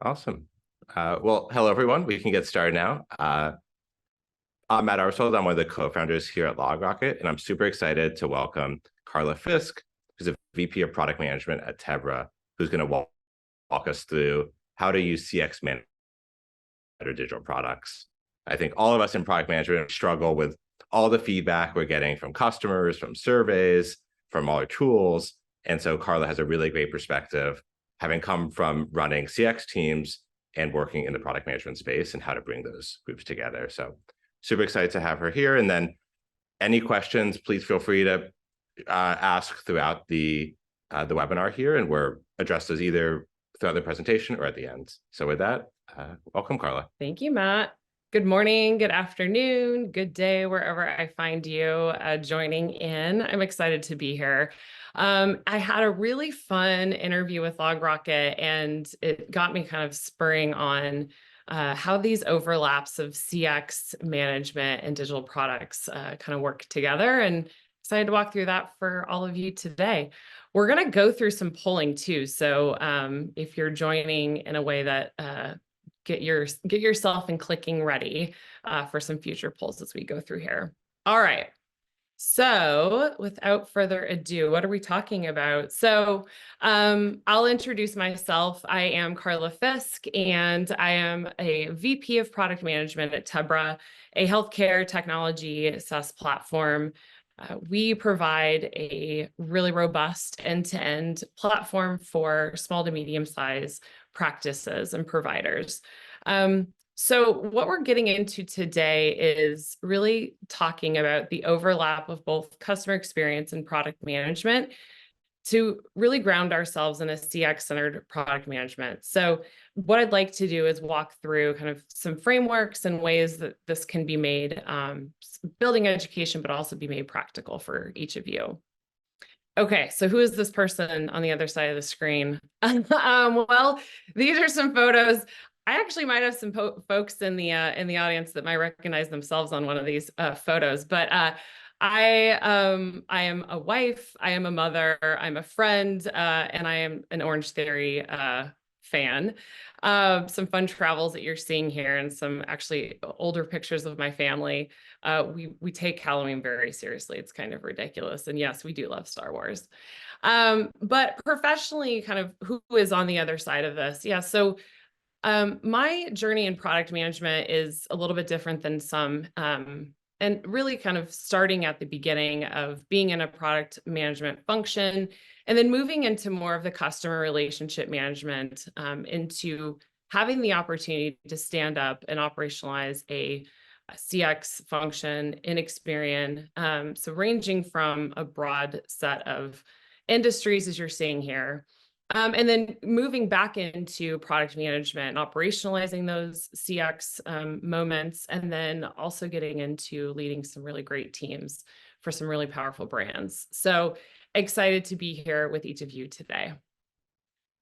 Awesome. Well, hello, everyone. We can get started now. I'm Matt Arswold. I'm one of the co-founders here at LogRocket, and I'm super excited to welcome Karla Fiske, who's a VP of Product Management at Tebra, who's going to walk us through how to use CX manage better digital products. I think all of us in product management struggle with all the feedback we're getting from customers, from surveys, from all our tools. And so Karla has a really great perspective, having come from running CX teams and working in the product management space and how to bring those groups together. So super excited to have her here. And then any questions, please feel free to ask throughout the webinar here, and we're addressed as either throughout the presentation or at the end. So with that, welcome, Karla. Thank you, Matt. Good morning, good afternoon, good day, wherever I find you joining in. I'm excited to be here. I had a really fun interview with LogRocket, and it got me kind of spurring on how these overlaps of CX management and digital products kind of work together, and excited to walk through that for all of you today. We're going to go through some polling too. So if you're joining in a way that get yourself and clicking ready for some future polls as we go through here. All right. So without further ado, what are we talking about? So I'll introduce myself. I am Karla Fiske, and I am a VP of Product Management at Tebra, a healthcare technology SaaS platform. We provide a really robust end-to-end platform for small to medium-sized practices and providers. So what we're getting into today is really talking about the overlap of both customer experience and product management to really ground ourselves in a CX-centered product management. So what I'd like to do is walk through kind of some frameworks and ways that this can be made building education, but also be made practical for each of you. Okay, so who is this person on the other side of the screen? Well, these are some photos. I actually might have some folks in the audience that might recognize themselves on one of these photos, but I am a wife, I am a mother, I'm a friend, and I am an Orange Theory fan. Some fun travels that you're seeing here, and some actually older pictures of my family. We take Halloween very seriously. It's kind of ridiculous. And yes, we do love Star Wars. But professionally, kind of who is on the other side of this? Yeah, so my journey in product management is a little bit different than some, and really kind of starting at the beginning of being in a product management function, and then moving into more of the customer relationship management, into having the opportunity to stand up and operationalize a CX function in Experian. So ranging from a broad set of industries, as you're seeing here. And then moving back into product management and operationalizing those CX moments, and then also getting into leading some really great teams for some really powerful brands. So excited to be here with each of you today.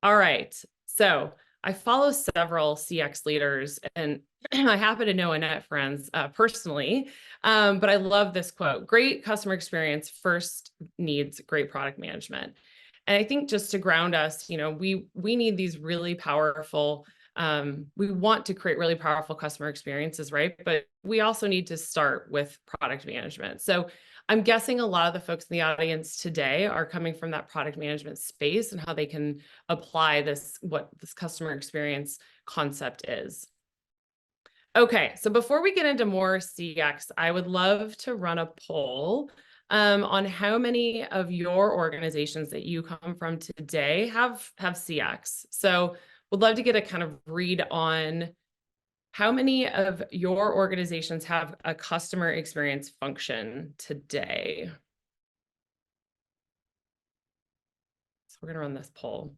All right, so I follow several CX leaders, and I happen to know Annette Friends personally, but I love this quote: "Great customer experience first needs great product management." And I think just to ground us, you know, we need these really powerful, we want to create really powerful customer experiences, right? But we also need to start with product management. So I'm guessing a lot of the folks in the audience today are coming from that product management space and how they can apply this, what this customer experience concept is. Okay, so before we get into more CX, I would love to run a poll on how many of your organizations that you come from today have CX. So would love to get a kind of read on how many of your organizations have a customer experience function today. So we're gonna run this poll.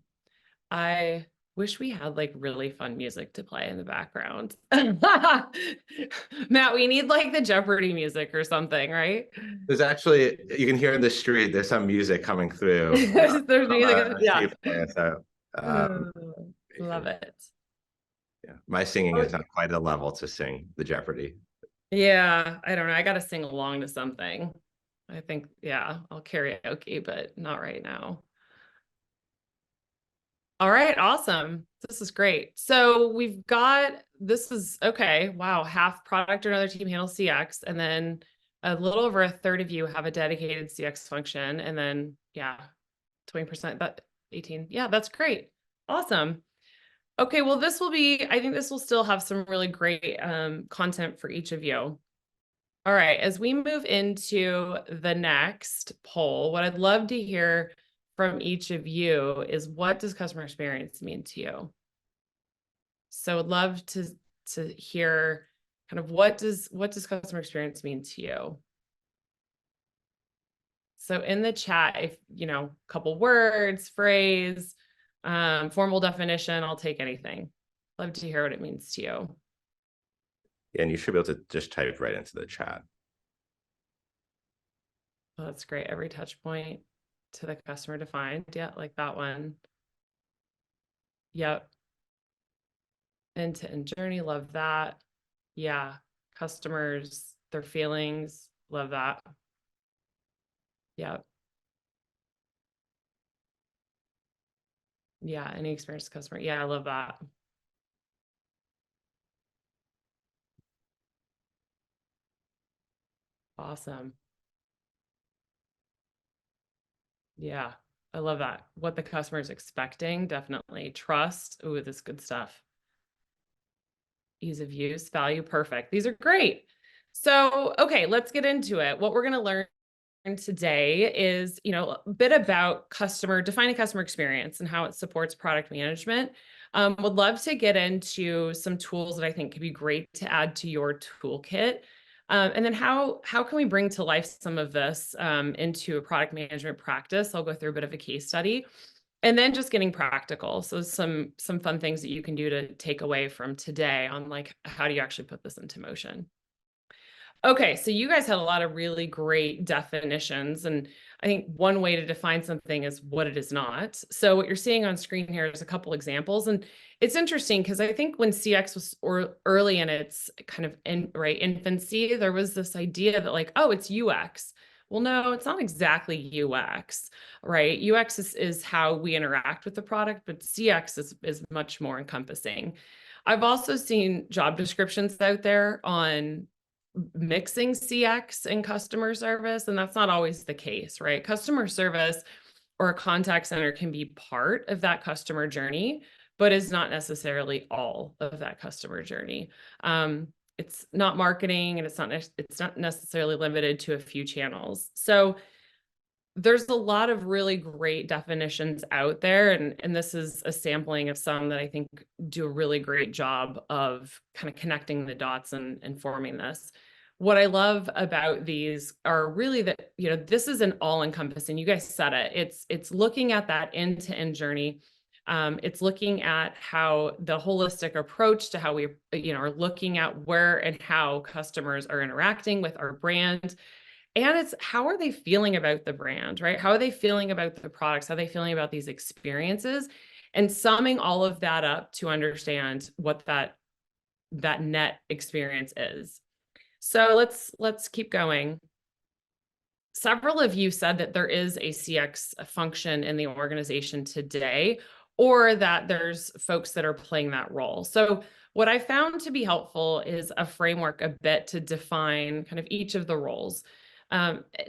I wish we had like really fun music to play in the background. Matt, we need like the Jeopardy music or something, right? There's actually, you can hear in the street, there's some music coming through. There's music, yeah. So, Love it. yeah, my singing is not quite a level to sing the Jeopardy. Yeah, I don't know. I got to sing along to something. I think, yeah, I'll karaoke, but not right now. All right, awesome. This is great. So we've got, this is okay. Wow, half product or another team handles CX, and then a little over a third of you have a dedicated CX function, and then yeah, 20%, that 18. Yeah, that's great. Awesome. Okay, well, this will be, I think this will still have some really great content for each of you. All right, as we move into the next poll, what I'd love to hear from each of you is, what does customer experience mean to you? So I'd love to hear kind of what does customer experience mean to you? So in the chat, if you know, a couple words, phrase, formal definition, I'll take anything. Love to hear what it means to you. And you should be able to just type right into the chat. Oh, that's great. Every touch point to the customer defined. Yeah, like that one. Yep. End-to-end journey, love that. Yeah. Customers, their feelings, love that. Yep. Yeah, any experienced customer. Yeah, I love that. Awesome. Yeah, I love that. What the customer is expecting, definitely. Trust. Ooh, this good stuff. Ease of use, value, perfect. These are great. So, okay, let's get into it. What we're going to learn today is, you know, a bit about defining customer experience and how it supports product management. Would love to get into some tools that I think could be great to add to your toolkit. And then how can we bring to life some of this into a product management practice? I'll go through a bit of a case study. And then just getting practical. So some fun things that you can do to take away from today on, like, how do you actually put this into motion? Okay, so you guys had a lot of really great definitions, and I think one way to define something is what it is not. So what you're seeing on screen here is a couple examples, and it's interesting because I think when CX was early in its kind of infancy, there was this idea that, like, oh, it's UX. Well, no, it's not exactly UX, right? UX is how we interact with the product, but CX is much more encompassing. I've also seen job descriptions out there on mixing CX and customer service, and that's not always the case, right? Customer service or a contact center can be part of that customer journey, but is not necessarily all of that customer journey. It's not marketing, and it's not necessarily limited to a few channels. So there's a lot of really great definitions out there, and this is a sampling of some that I think do a really great job of kind of connecting the dots and forming this. What I love about these are really that, you know, this is an all-encompassing, you guys said it, it's looking at that end-to-end journey. It's looking at how the holistic approach to how we, you know, are looking at where and how customers are interacting with our brand. And it's, how are they feeling about the brand, right? How are they feeling about the products? How are they feeling about these experiences? And summing all of that up to understand what that net experience is. So let's keep going. Several of you said that there is a CX function in the organization today, or that there's folks that are playing that role. So what I found to be helpful is a framework a bit to define kind of each of the roles.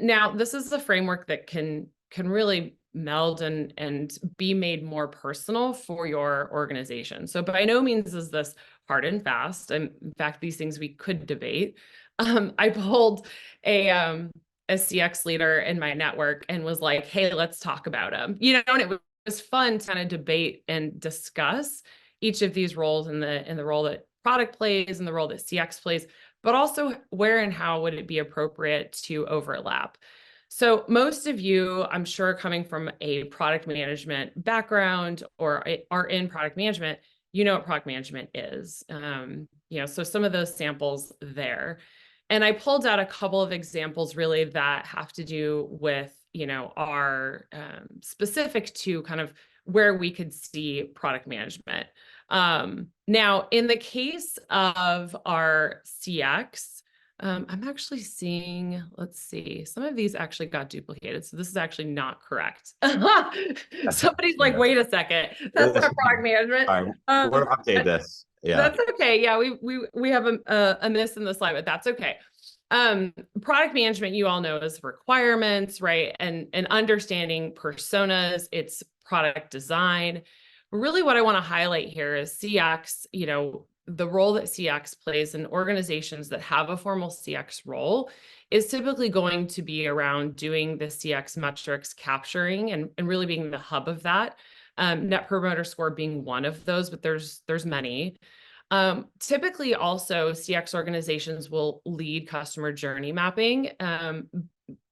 Now, this is a framework that can really meld and be made more personal for your organization. So by no means is this hard and fast. And in fact, these things we could debate. I pulled a CX leader in my network and was like, hey, let's talk about them. You know, and it was fun to kind of debate and discuss each of these roles in the role that product plays and the role that CX plays, but also where and how would it be appropriate to overlap. So most of you, I'm sure, coming from a product management background or are in product management, you know what product management is. You know, so some of those samples there. And I pulled out a couple of examples really that have to do with, you know, are specific to kind of where we could see product management. Now, in the case of our CX, I'm actually seeing, let's see, some of these actually got duplicated. So this is actually not correct. Somebody's like, wait a second, that's not product management. All right, we're gonna update this. Yeah. That's okay. Yeah, we have a miss in the slide, but that's okay. Product management, you all know, is requirements, right? And understanding personas, it's product design. Really what I want to highlight here is CX, the role that CX plays in organizations that have a formal CX role is typically going to be around doing the CX metrics capturing and really being the hub of that. Net Promoter Score being one of those, but there's many. Typically also CX organizations will lead customer journey mapping,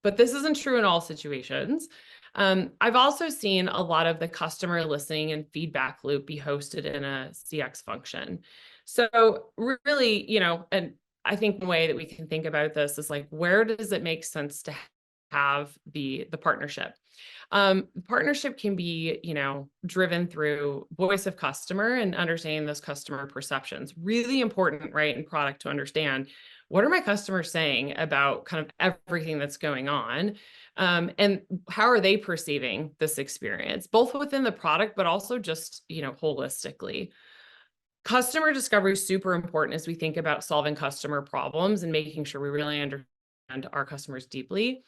but this isn't true in all situations. I've also seen a lot of the customer listening and feedback loop be hosted in a CX function. So really, and I think the way that we can think about this is like, where does it make sense to have the partnership? Partnership can be, driven through voice of customer and understanding those customer perceptions. Really important, right, in product to understand what are my customers saying about kind of everything that's going on, and how are they perceiving this experience, both within the product, but also just, holistically. Customer discovery is super important as we think about solving customer problems and making sure we really understand our customers deeply.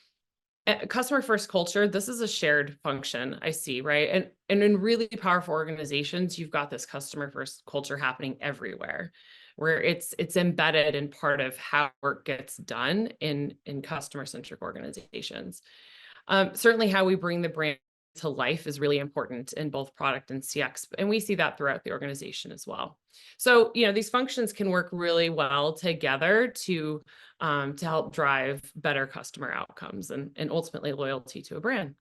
Customer first culture, this is a shared function I see, right? And in really powerful organizations, you've got this customer first culture happening everywhere, where it's embedded in part of how work gets done in customer centric organizations. Certainly how we bring the brand to life is really important in both product and CX, and we see that throughout the organization as well. So, these functions can work really well together to help drive better customer outcomes and ultimately loyalty to a brand.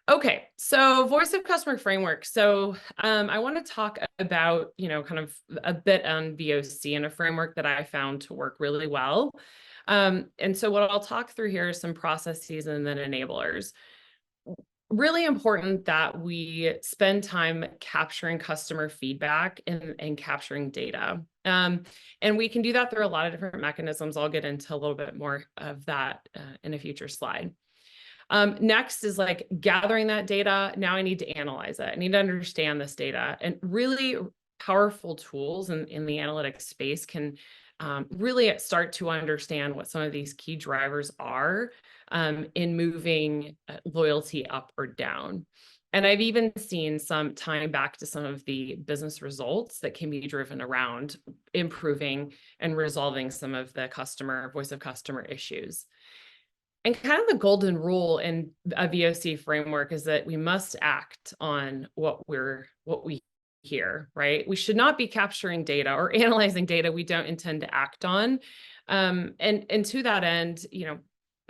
Okay, so voice of customer framework. So I want to talk about, kind of a bit on VOC and a framework that I found to work really well. And so what I'll talk through here is some processes and then enablers. Really important that we spend time capturing customer feedback and capturing data. And we can do that through a lot of different mechanisms. I'll get into a little bit more of that in a future slide. Next is like gathering that data. Now I need to analyze it. I need to understand this data, and really powerful tools in the analytics space can really start to understand what some of these key drivers are in moving loyalty up or down. And I've even seen some tying back to some of the business results that can be driven around improving and resolving some of the voice of customer issues. And kind of the golden rule in a VOC framework is that we must act on what we hear, right? We should not be capturing data or analyzing data we don't intend to act on. And to that end, we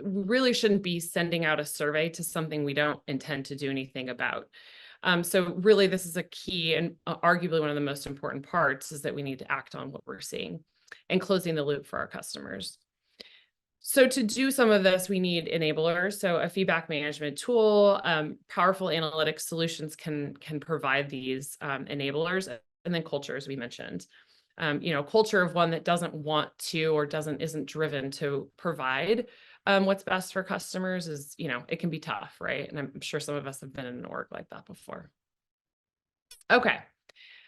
really shouldn't be sending out a survey to something we don't intend to do anything about. So really, this is a key and arguably one of the most important parts is that we need to act on what we're seeing and closing the loop for our customers. So to do some of this, we need enablers. So a feedback management tool, powerful analytics solutions can provide these enablers, and then culture, as we mentioned. Culture of one that doesn't want to or isn't driven to provide what's best for customers is, it can be tough, right? And I'm sure some of us have been in an org like that before. Okay,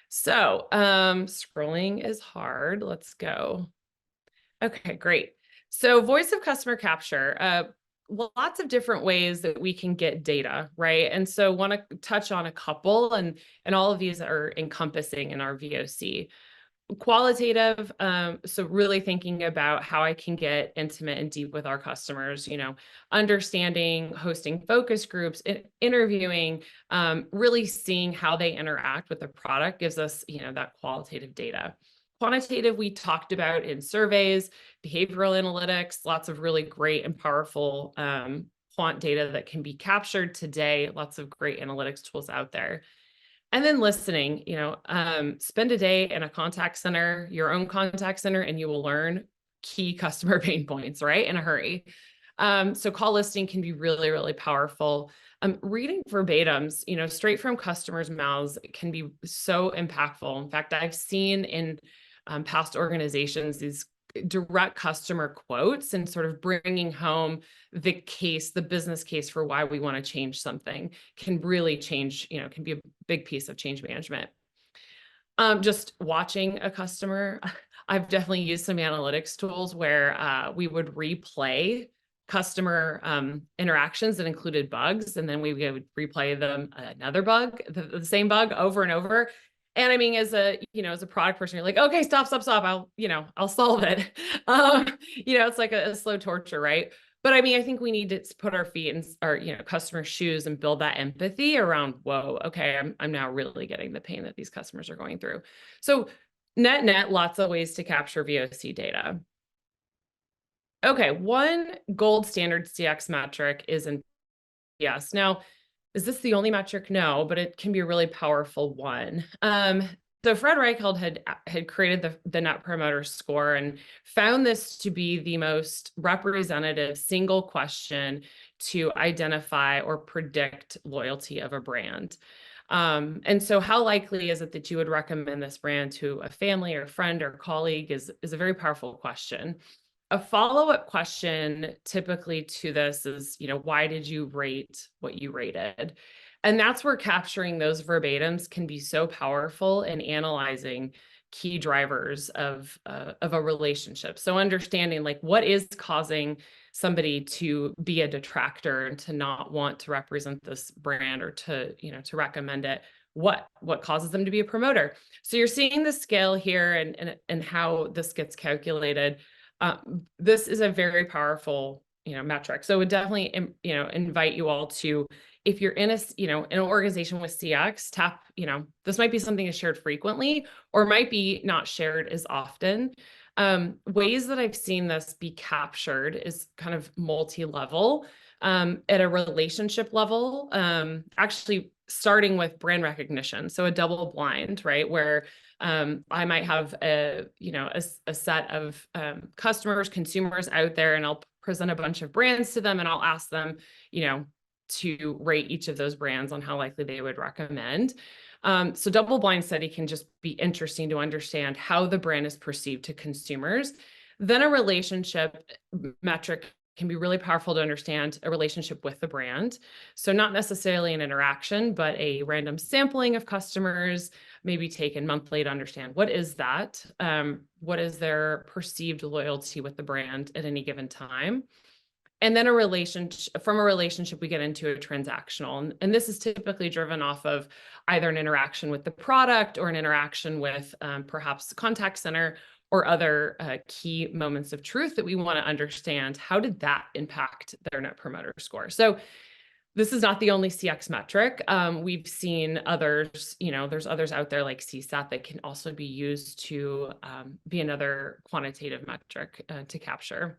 so scrolling is hard. Let's go. Okay, great. So voice of customer capture, lots of different ways that we can get data, right? And so want to touch on a couple, and all of these are encompassing in our VOC. Qualitative, so really thinking about how I can get intimate and deep with our customers, understanding, hosting focus groups, interviewing, really seeing how they interact with the product gives us, that qualitative data. Quantitative, we talked about in surveys, behavioral analytics, lots of really great and powerful quant data that can be captured today, lots of great analytics tools out there. And then listening, spend a day in a contact center, your own contact center, and you will learn key customer pain points, right? In a hurry. So call listing can be really, really powerful. Reading verbatims, straight from customers' mouths can be so impactful. In fact, I've seen in past organizations, these direct customer quotes and sort of bringing home the business case for why we want to change something can really change, can be a big piece of change management. Just watching a customer, I've definitely used some analytics tools where we would replay customer interactions that included bugs, and then we would replay them another bug, the same bug over and over. And I mean, as a product person, you're like, okay, stop. I'll solve it. It's like a slow torture, right? But I mean, I think we need to put our feet in our, customer shoes and build that empathy around, whoa, okay, I'm now really getting the pain that these customers are going through. So net, lots of ways to capture VOC data. Okay, one gold standard CX metric is NPS. Now, is this the only metric? No, but it can be a really powerful one. So Fred Reichheld had created the Net Promoter Score and found this to be the most representative single question to identify or predict loyalty of a brand. And so how likely is it that you would recommend this brand to a family or friend or colleague is a very powerful question. A follow-up question typically to this is, why did you rate what you rated? And that's where capturing those verbatims can be so powerful in analyzing key drivers of a relationship. So understanding like what is causing somebody to be a detractor and to not want to represent this brand or to recommend it. What causes them to be a promoter? So you're seeing the scale here and how this gets calculated. This is a very powerful, metric. So I would definitely, invite you all to, if you're in an organization with CX, this might be something that's shared frequently or might be not shared as often. Ways that I've seen this be captured is kind of multi-level, at a relationship level, actually starting with brand recognition. So a double blind, right? Where I might have a set of consumers out there, and I'll present a bunch of brands to them, and I'll ask them, to rate each of those brands on how likely they would recommend. So double blind study can just be interesting to understand how the brand is perceived to consumers. Then a relationship metric can be really powerful to understand a relationship with the brand. So not necessarily an interaction, but a random sampling of customers, maybe taken monthly to understand what is that? What is their perceived loyalty with the brand at any given time? And then from a relationship, we get into a transactional. And this is typically driven off of either an interaction with the product or an interaction with perhaps the contact center or other key moments of truth that we want to understand. How did that impact their Net Promoter Score? So this is not the only CX metric. We've seen others, there's others out there like CSAT that can also be used to be another quantitative metric to capture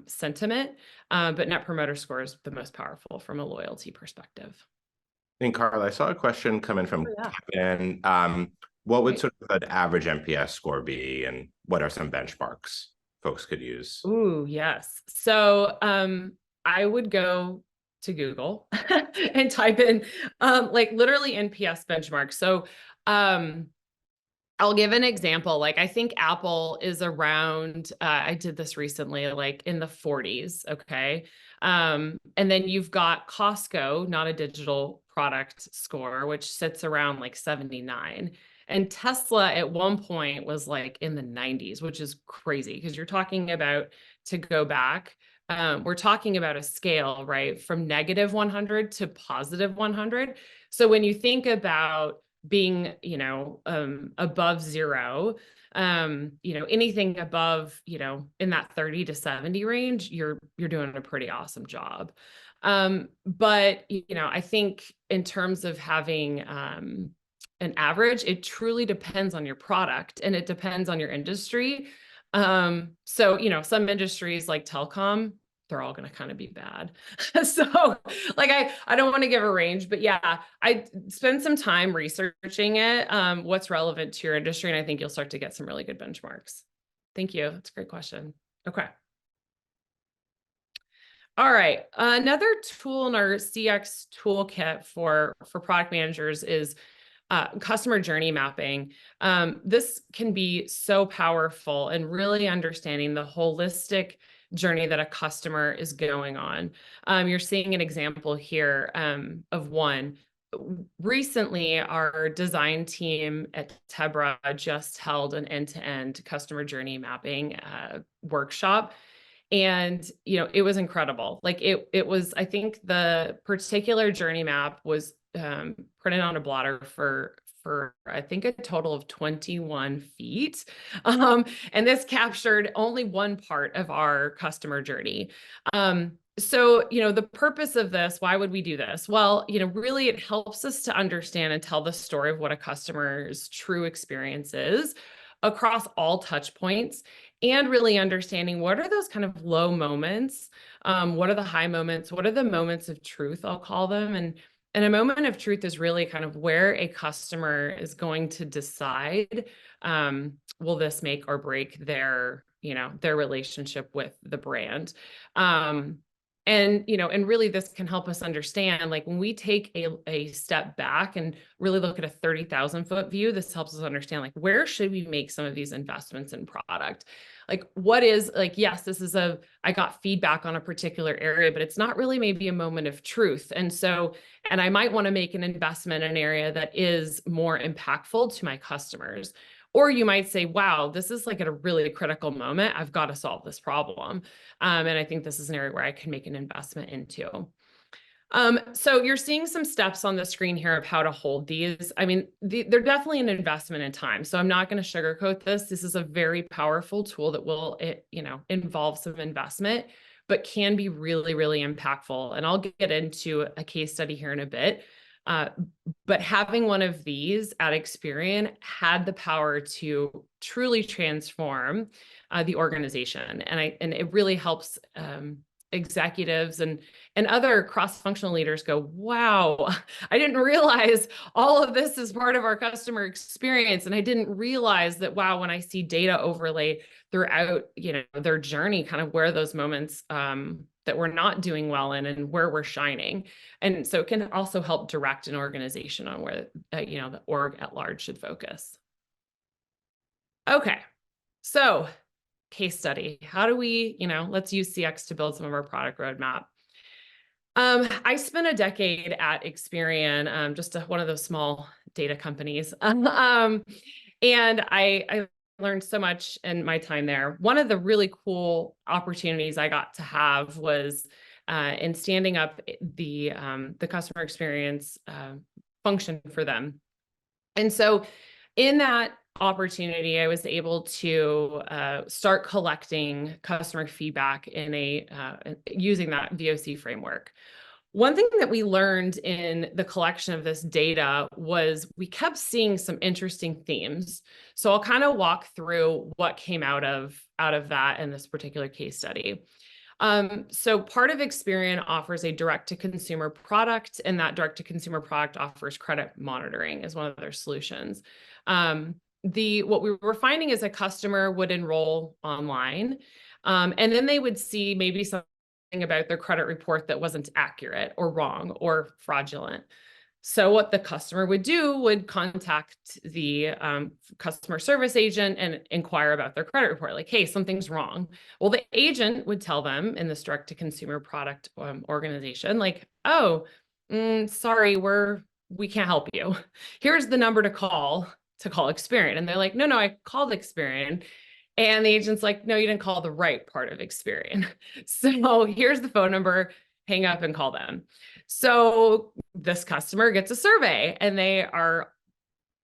sentiment, but Net Promoter Score is the most powerful from a loyalty perspective. And Karla, I saw a question come in from Kevin. What would sort of an average NPS score be, and what are some benchmarks folks could use? Ooh, yes. So I would go to Google and type in like literally NPS benchmark. So I'll give an example. Like I think Apple is around, I did this recently, like in the 40s. Okay. And then you've got Costco, not a digital product score, which sits around like 79. And Tesla at one point was like in the 90s, which is crazy because you're talking about, to go back, we're talking about a scale, right? From negative 100 to positive 100. So when you think about being, above zero, anything above, in that 30 to 70 range, you're doing a pretty awesome job. But, I think in terms of having an average, it truly depends on your product and it depends on your industry. So, some industries like telecom, they're all going to kind of be bad. So like, I don't want to give a range, but yeah, I spend some time researching it, what's relevant to your industry. And I think you'll start to get some really good benchmarks. Thank you. That's a great question. Okay. All right. Another tool in our CX toolkit for product managers is customer journey mapping. This can be so powerful in really understanding the holistic journey that a customer is going on. You're seeing an example here of one. Recently, our design team at Tebra just held an end-to-end customer journey mapping workshop. And, it was incredible. Like it was, I think the particular journey map was printed on a blotter for I think a total of 21 feet. And this captured only one part of our customer journey. So, the purpose of this, why would we do this? Well, really it helps us to understand and tell the story of what a customer's true experience is across all touch points, and really understanding what are those kind of low moments, what are the high moments, what are the moments of truth, I'll call them. And a moment of truth is really kind of where a customer is going to decide, will this make or break their relationship with the brand. And really this can help us understand, like when we take a step back and really look at a 30,000-foot view, this helps us understand, like, where should we make some of these investments in product? Like, what is, like, yes, I got feedback on a particular area, but it's not really maybe a moment of truth. And I might want to make an investment in an area that is more impactful to my customers. Or you might say, wow, this is like at a really critical moment. I've got to solve this problem. And I think this is an area where I can make an investment into. So you're seeing some steps on the screen here of how to hold these. I mean, they're definitely an investment in time. So I'm not going to sugarcoat this. This is a very powerful tool that will, involve some investment, but can be really, really impactful. And I'll get into a case study here in a bit. But having one of these at Experian had the power to truly transform the organization. And it really helps executives and other cross-functional leaders go, wow, I didn't realize all of this is part of our customer experience. And I didn't realize that, wow, when I see data overlay throughout, their journey, kind of where those moments that we're not doing well in and where we're shining. And so it can also help direct an organization on where, the org at large should focus. Okay, so case study. How do we, let's use CX to build some of our product roadmap. I spent a decade at Experian, just one of those small data companies. And I learned so much in my time there. One of the really cool opportunities I got to have was in standing up the customer experience function for them. And so in that opportunity, I was able to start collecting customer feedback in using that VOC framework. One thing that we learned in the collection of this data was we kept seeing some interesting themes. So I'll kind of walk through what came out of that in this particular case study. So part of Experian offers a direct-to-consumer product, and that direct-to-consumer product offers credit monitoring as one of their solutions. What we were finding is a customer would enroll online, and then they would see maybe something about their credit report that wasn't accurate or wrong or fraudulent. So what the customer would contact the customer service agent and inquire about their credit report, like, hey, something's wrong. Well, the agent would tell them in this direct-to-consumer product organization, like, oh, sorry, we can't help you. Here's the number to call Experian. And they're like, no, I called Experian. And the agent's like, no, you didn't call the right part of Experian. So here's the phone number, hang up and call them. So this customer gets a survey and they are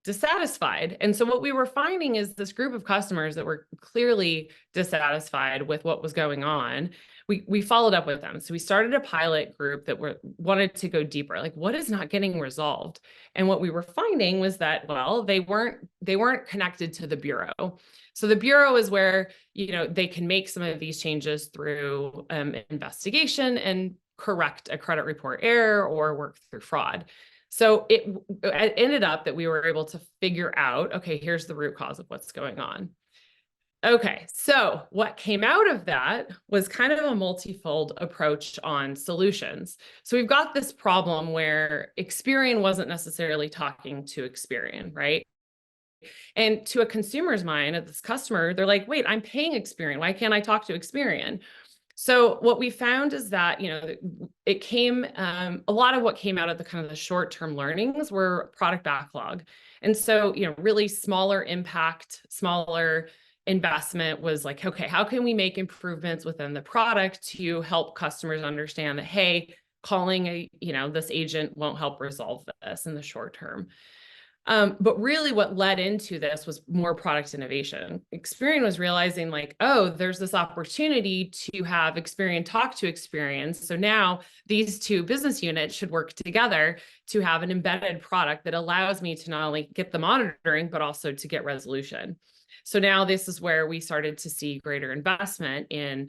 dissatisfied. And so what we were finding is this group of customers that were clearly dissatisfied with what was going on. We followed up with them. So we started a pilot group that wanted to go deeper, like what is not getting resolved. And what we were finding was that, well, they weren't connected to the bureau. So the bureau is where, they can make some of these changes through investigation and correct a credit report error or work through fraud. So it ended up that we were able to figure out, okay, here's the root cause of what's going on. Okay, so what came out of that was kind of a multifold approach on solutions. So we've got this problem where Experian wasn't necessarily talking to Experian, right? And to a consumer's mind, at this customer, they're like, wait, I'm paying Experian. Why can't I talk to Experian? So what we found is that, it came, a lot of what came out of the kind of the short-term learnings were product backlog. And so, really smaller impact, smaller investment was like, okay, how can we make improvements within the product to help customers understand that, hey, calling this agent won't help resolve this in the short term. But really what led into this was more product innovation. Experian was realizing like, oh, there's this opportunity to have Experian talk to Experian. So now these two business units should work together to have an embedded product that allows me to not only get the monitoring, but also to get resolution. So now this is where we started to see greater investment in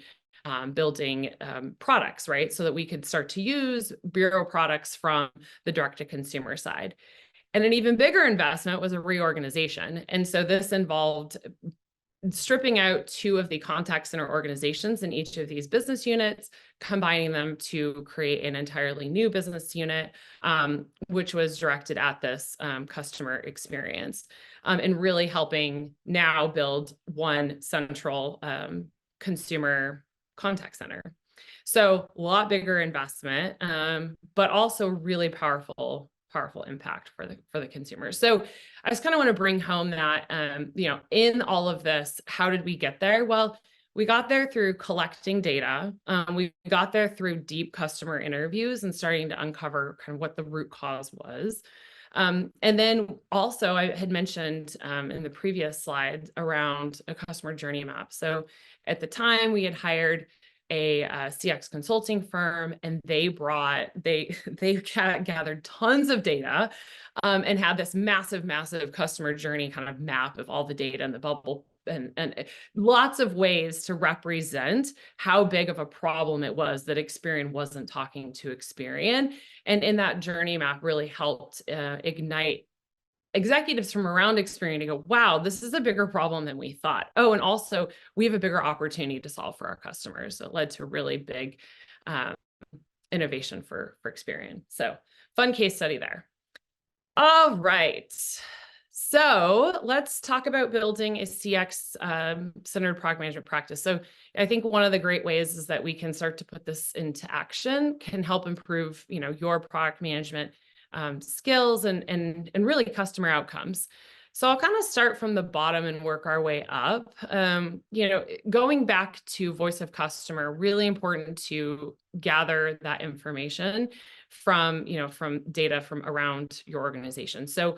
building products, right? So that we could start to use bureau products from the direct-to-consumer side. And an even bigger investment was a reorganization. And so this involved stripping out two of the contact center organizations in each of these business units, combining them to create an entirely new business unit, which was directed at this customer experience, and really helping now build one central consumer contact center. So a lot bigger investment, but also really powerful impact for the consumers. So I just kind of want to bring home that, in all of this, how did we get there? Well, we got there through collecting data. We got there through deep customer interviews and starting to uncover kind of what the root cause was. And then also I had mentioned in the previous slide around a customer journey map. So at the time we had hired a CX consulting firm, and they gathered tons of data and had this massive customer journey kind of map of all the data in the bubble, and lots of ways to represent how big of a problem it was that Experian wasn't talking to Experian. And in that journey map really helped ignite executives from around Experian to go, wow, this is a bigger problem than we thought. Oh, and also we have a bigger opportunity to solve for our customers. So it led to a really big innovation for Experian. So fun case study there. All right. So let's talk about building a CX centered product management practice. So I think one of the great ways is that we can start to put this into action, can help improve, your product management skills and really customer outcomes. So I'll kind of start from the bottom and work our way up. Going back to voice of customer, really important to gather that information from data from around your organization. So,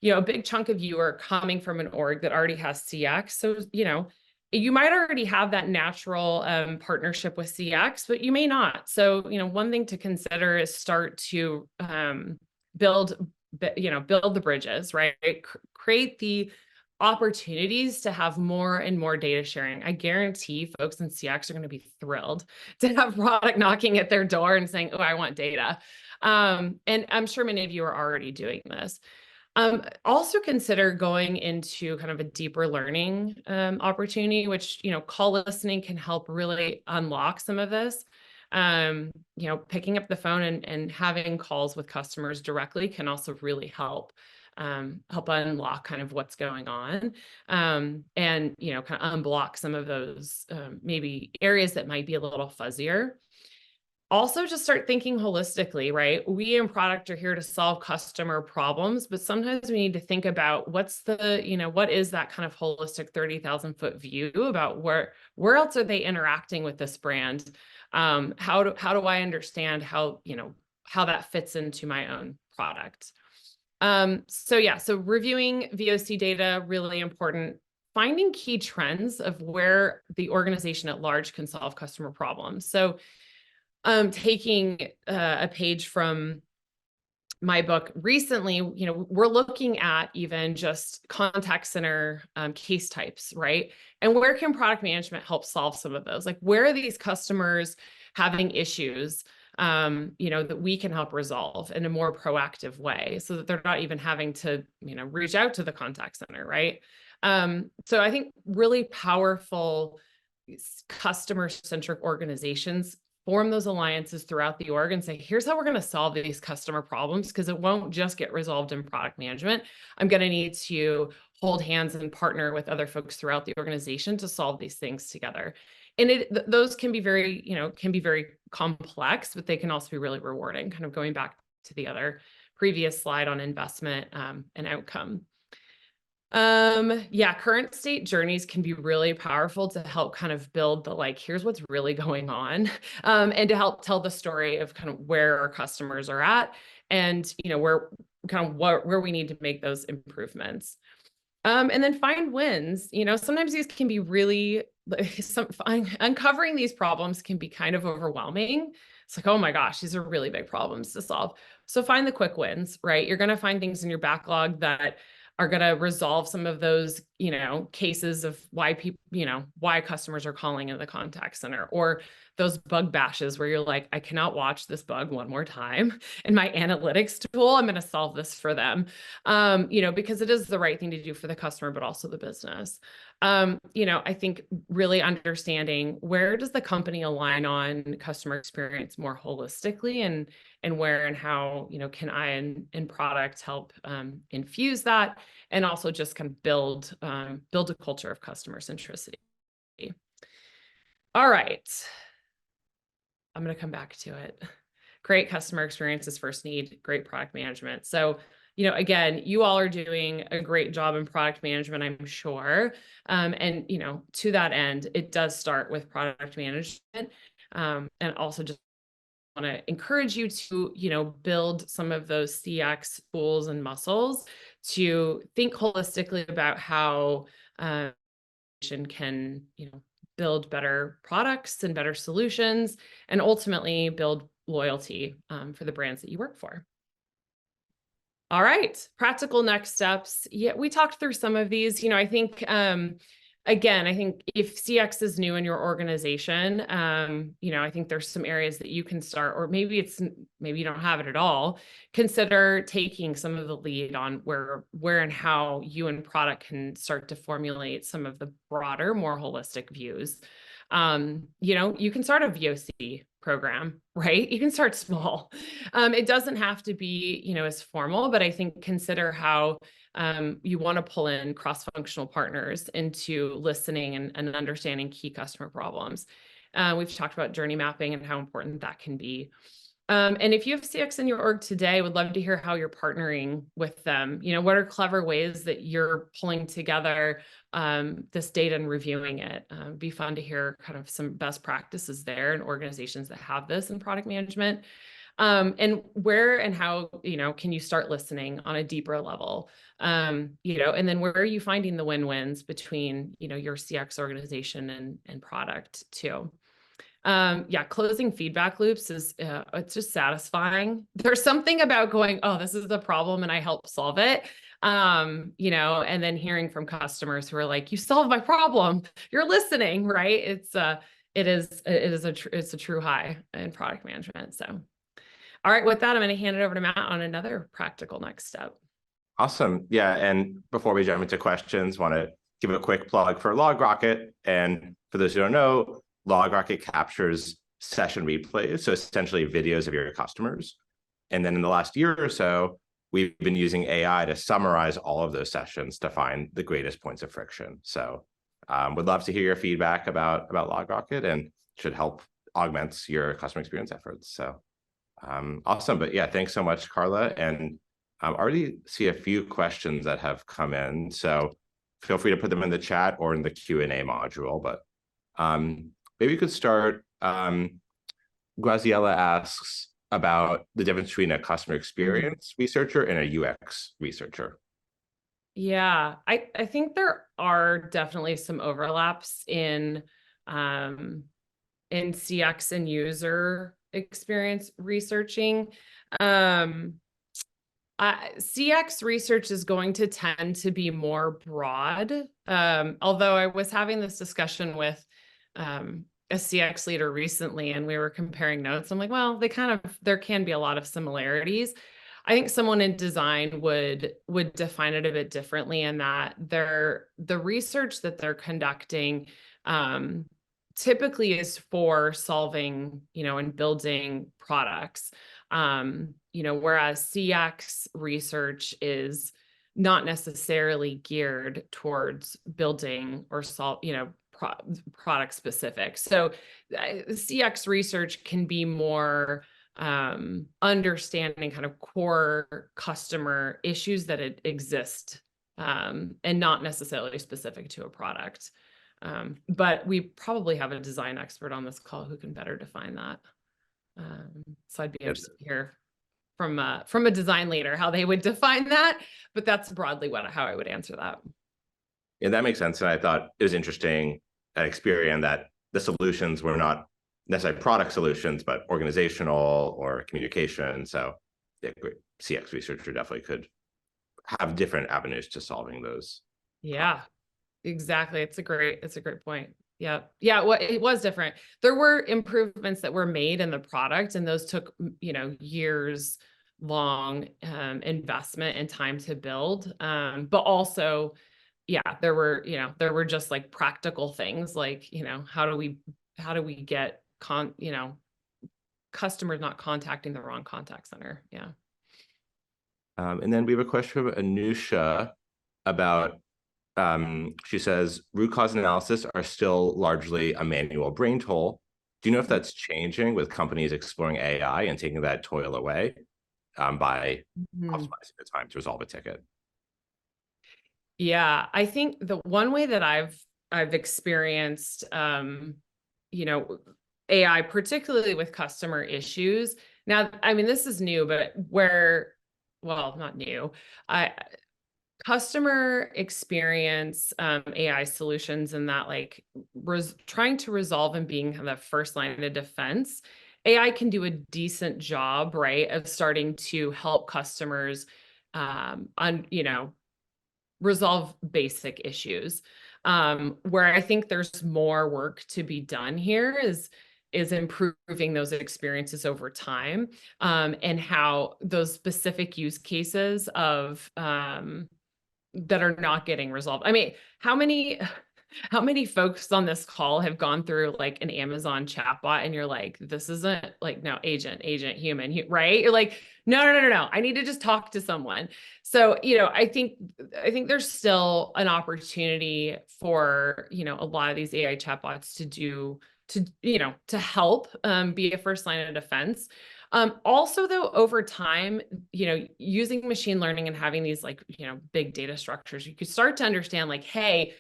a big chunk of you are coming from an org that already has CX. So, you might already have that natural partnership with CX, but you may not. So, one thing to consider is start to build the bridges, right? Create the opportunities to have more and more data sharing. I guarantee folks in CX are going to be thrilled to have product knocking at their door and saying, oh, I want data. And I'm sure many of you are already doing this. Also consider going into kind of a deeper learning opportunity, which, call listening can help really unlock some of this. Picking up the phone and having calls with customers directly can also really help unlock kind of what's going on, and kind of unblock some of those maybe areas that might be a little fuzzier. Also, just start thinking holistically, right? We in product are here to solve customer problems, but sometimes we need to think about what is that kind of holistic 30,000-foot view about where else are they interacting with this brand? How do I understand how that fits into my own product? So reviewing VOC data, really important. Finding key trends of where the organization at large can solve customer problems. So taking a page from my book recently, we're looking at even just contact center case types, right? And where can product management help solve some of those? Like, where are these customers having issues, that we can help resolve in a more proactive way so that they're not even having to, reach out to the contact center, right? So I think really powerful customer-centric organizations form those alliances throughout the org and say, here's how we're going to solve these customer problems, because it won't just get resolved in product management. I'm going to need to hold hands and partner with other folks throughout the organization to solve these things together. And those can be very, can be very complex, but they can also be really rewarding, kind of going back to the other previous slide on investment and outcome. Yeah, current state journeys can be really powerful to help kind of build the, like, here's what's really going on, and to help tell the story of kind of where our customers are at and, where kind of where we need to make those improvements. And then find wins. Sometimes these can be really, uncovering these problems can be kind of overwhelming. It's like, oh my gosh, these are really big problems to solve. So find the quick wins, right? You're going to find things in your backlog that are going to resolve some of those, cases of why people, why customers are calling in the contact center, or those bug bashes where you're like, I cannot watch this bug one more time in my analytics tool. I'm going to solve this for them, because it is the right thing to do for the customer, but also the business. I think really understanding where does the company align on customer experience more holistically, and where and how, can I and product help infuse that, and also just kind of build a culture of customer centricity. All right. I'm going to come back to it. Great customer experiences first need great product management. So, again, you all are doing a great job in product management, I'm sure. And, to that end, it does start with product management. And also just want to encourage you to, build some of those CX tools and muscles to think holistically about how can, build better products and better solutions, and ultimately build loyalty for the brands that you work for. All right, practical next steps. Yeah, we talked through some of these. I think, again, I think if CX is new in your organization, I think there's some areas that you can start, or maybe you don't have it at all. Consider taking some of the lead on where and how you and product can start to formulate some of the broader, more holistic views. You can start a VOC program, right? You can start small. It doesn't have to be, as formal, but I think consider how you want to pull in cross-functional partners into listening and understanding key customer problems. We've talked about journey mapping and how important that can be. And if you have CX in your org today, I would love to hear how you're partnering with them. What are clever ways that you're pulling together this data and reviewing it? It'd be fun to hear kind of some best practices there in organizations that have this in product management. And where and how, can you start listening on a deeper level? And then where are you finding the win-wins between, your CX organization and product too? Yeah, closing feedback loops is, it's just satisfying. There's something about going, oh, this is the problem and I help solve it. And then hearing from customers who are like, you solved my problem. You're listening, right? It's a true high in product management. So, all right, with that, I'm going to hand it over to Matt on another practical next step. Awesome. Yeah. And before we jump into questions, want to give a quick plug for LogRocket. And for those who don't know, LogRocket captures session replays, so essentially videos of your customers. And then in the last year or so, we've been using AI to summarize all of those sessions to find the greatest points of friction. So would love to hear your feedback about LogRocket, and should help augment your customer experience efforts. So awesome. But yeah, thanks so much, Karla. And I already see a few questions that have come in. So feel free to put them in the chat or in the Q&A module. But maybe you could start. Graziella asks about the difference between a customer experience researcher and a UX researcher. Yeah, I think there are definitely some overlaps in CX and user experience researching. CX research is going to tend to be more broad. Although I was having this discussion with a CX leader recently, and we were comparing notes. I'm like, well, there can be a lot of similarities. I think someone in design would define it a bit differently, in that the research that they're conducting typically is for solving, and building products. Whereas CX research is not necessarily geared towards building or solve, product specific. So CX research can be more understanding kind of core customer issues that exist, and not necessarily specific to a product. But we probably have a design expert on this call who can better define that. So I'd be interested to hear from a design leader how they would define that, but that's broadly how I would answer that. Yeah, that makes sense. And I thought it was interesting at Experian that the solutions were not necessarily product solutions, but organizational or communication. So yeah, CX researcher definitely could have different avenues to solving those. Yeah, exactly. It's a great point. Yeah. Yeah. Well, it was different. There were improvements that were made in the product, and those took, years long investment and time to build. But also, yeah, there were just like practical things like, how do we get customers not contacting the wrong contact center? Yeah. And then we have a question from Anusha about, she says, root cause analysis are still largely a manual brain toll. Do you know if that's changing with companies exploring AI and taking that toil away by optimizing the time to resolve a ticket? Yeah, I think the one way that I've experienced, AI, particularly with customer issues. Now, I mean, this is new, but well, not new. Customer experience AI solutions, and that like trying to resolve and being the first line of defense, AI can do a decent job, right, of starting to help customers resolve basic issues. Where I think there's more work to be done here is improving those experiences over time, and how those specific use cases of that are not getting resolved. I mean, how many folks on this call have gone through like an Amazon chatbot and you're like, this isn't like, no, agent, human, right? You're like, no. I need to just talk to someone. So, I think there's still an opportunity for, a lot of these AI chatbots to help be a first line of defense. Also, though, over time, using machine learning and having these like, big data structures, you could start to understand like, hey,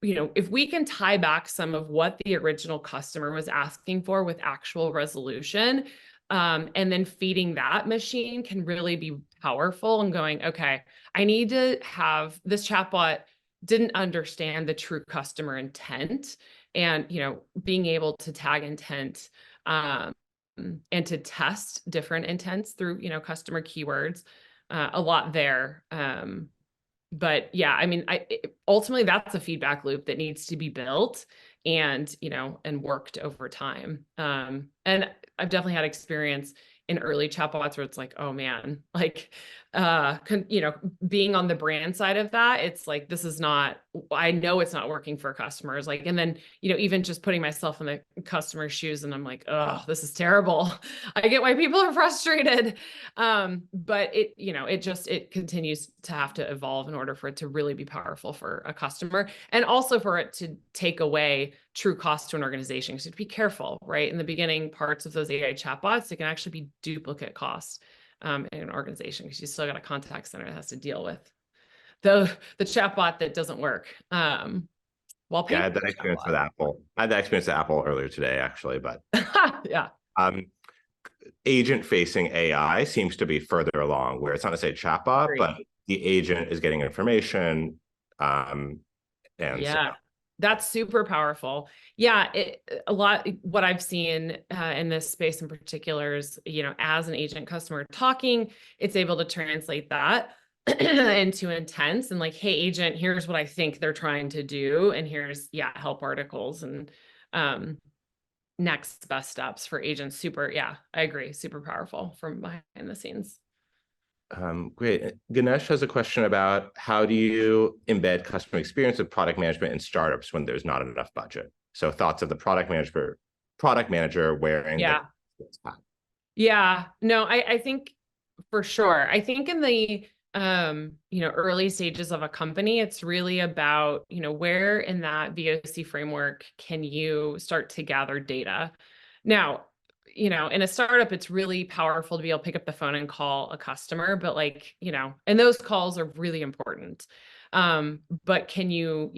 if we can tie back some of what the original customer was asking for with actual resolution, and then feeding that machine can really be powerful, and going, okay, I need to have this chatbot didn't understand the true customer intent, and, being able to tag intent, and to test different intents through, customer keywords, a lot there. But yeah, I mean, ultimately that's a feedback loop that needs to be built and, and worked over time. And I've definitely had experience in early chatbots where it's like, oh man, like, being on the brand side of that, it's like, this is not, I know it's not working for customers. Like, and then, even just putting myself in the customer's shoes, and I'm like, oh, this is terrible. I get why people are frustrated. But it continues to have to evolve in order for it to really be powerful for a customer, and also for it to take away true cost to an organization. So be careful, right? In the beginning parts of those AI chatbots, it can actually be duplicate cost in an organization, because you still got a contact center that has to deal with the chatbot that doesn't work. While Yeah, I had that experience with Apple. I had that experience with Apple earlier today, actually, but yeah. Agent-facing AI seems to be further along, where it's not necessarily a chatbot, but the agent is getting information. And yeah, that's super powerful. Yeah, a lot, what I've seen in this space in particular is, as an agent customer talking, it's able to translate that into intents, and like, hey, agent, here's what I think they're trying to do, and here's, help articles and next best steps for agents. Super, yeah, I agree. Super powerful from behind the scenes. Great. Ganesh has a question about how do you embed customer experience with product management in startups when there's not enough budget? So thoughts of the product manager wearing the Yeah. Yeah. No, I think for sure. I think in the early stages of a company, it's really about, where in that VOC framework can you start to gather data? Now, in a startup, it's really powerful to be able to pick up the phone and call a customer, but and those calls are really important. But can you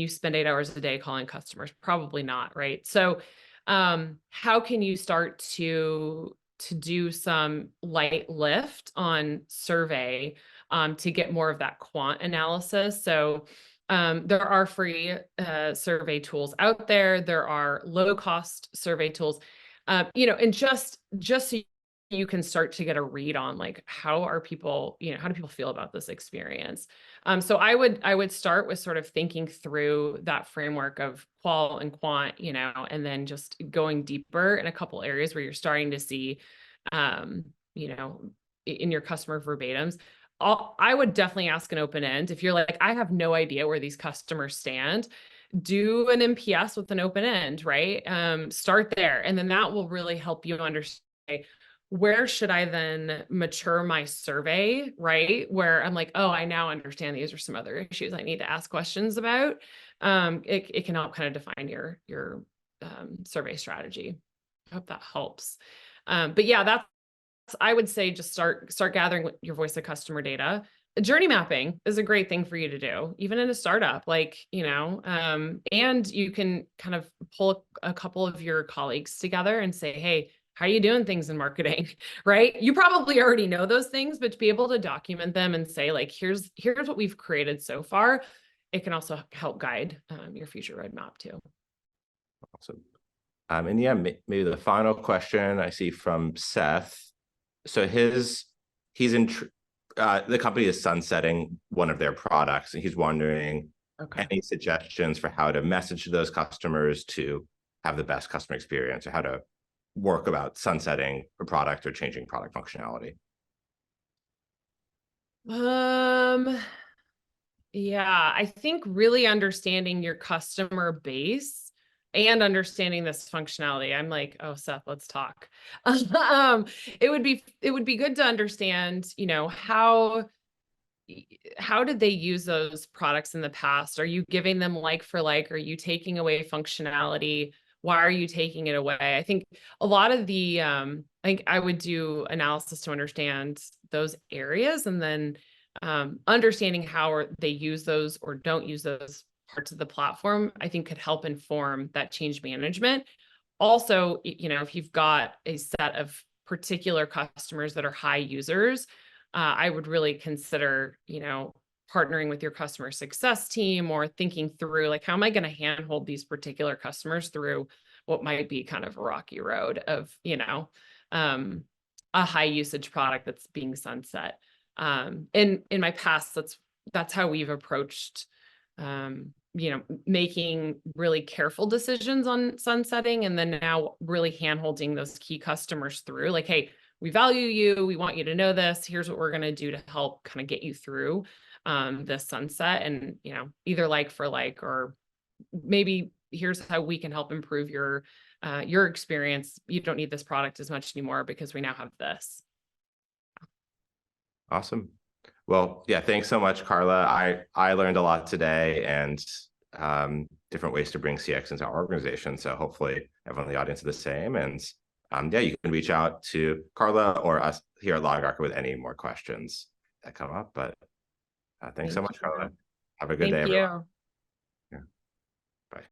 spend 8 hours a day calling customers? Probably not, right? So, how can you start to do some light lift on survey to get more of that quant analysis? So there are free survey tools out there. There are low cost survey tools, and just so you can start to get a read on how are people, how do people feel about this experience? So I would start with sort of thinking through that framework of qual and quant, and then just going deeper in a couple areas where you're starting to see, in your customer verbatims. I would definitely ask an open end. If you're like, I have no idea where these customers stand, do an NPS with an open end, right? Start there. And then that will really help you understand, where should I then mature my survey, right? Where I'm like, oh, I now understand these are some other issues I need to ask questions about. It can help kind of define your survey strategy. I hope that helps. But yeah, that's, I would say, just start gathering your voice of customer data. Journey mapping is a great thing for you to do, even in a startup, and you can kind of pull a couple of your colleagues together and say, hey, how are you doing things in marketing? Right? You probably already know those things, but to be able to document them and say, here's what we've created so far, it can also help guide your future roadmap too. Awesome. And yeah, maybe the final question I see from Seth. So the company is sunsetting one of their products, and he's wondering any suggestions for how to message to those customers to have the best customer experience, or how to work about sunsetting a product or changing product functionality. Yeah, I think really understanding your customer base and understanding this functionality. I'm like, oh, Seth, let's talk. It would be good to understand, how did they use those products in the past? Are you giving them like for like? Are you taking away functionality? Why are you taking it away? I think a lot of I think I would do analysis to understand those areas, and then understanding how they use those or don't use those parts of the platform, I think could help inform that change management. Also, if you've got a set of particular customers that are high users, I would really consider, partnering with your customer success team, or thinking through, how am I going to handhold these particular customers through what might be kind of a rocky road of, a high usage product that's being sunset. In my past, that's how we've approached, making really careful decisions on sunsetting, and then now really handholding those key customers through, hey, we value you. We want you to know this. Here's what we're going to do to help kind of get you through this sunset, and, either like for like, or maybe here's how we can help improve your experience. You don't need this product as much anymore because we now have this. Awesome. Well, yeah, thanks so much, Karla. I learned a lot today, and different ways to bring CX into our organization. So hopefully everyone in the audience is the same. And yeah, you can reach out to Karla or us here at LogRocket with any more questions that come up. But thanks so much, Karla. Have a good day, everyone.